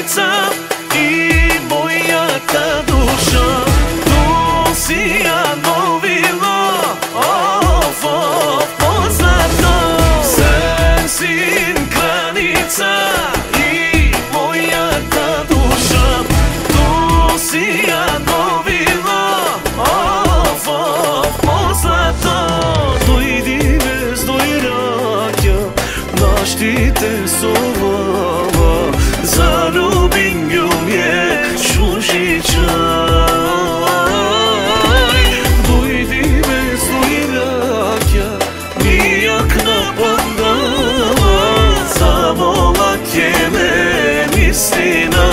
granica i moja ta duša. Tu si ja novilo, poznato. Sensin granica i moja ta duša. Tu si ja novilo, poznato. Dojdi bez dojraja, naštite sovava, zarubin gümje šušićaj. Dojdi bez dojraja, nijak napandava, zavolak je men istina.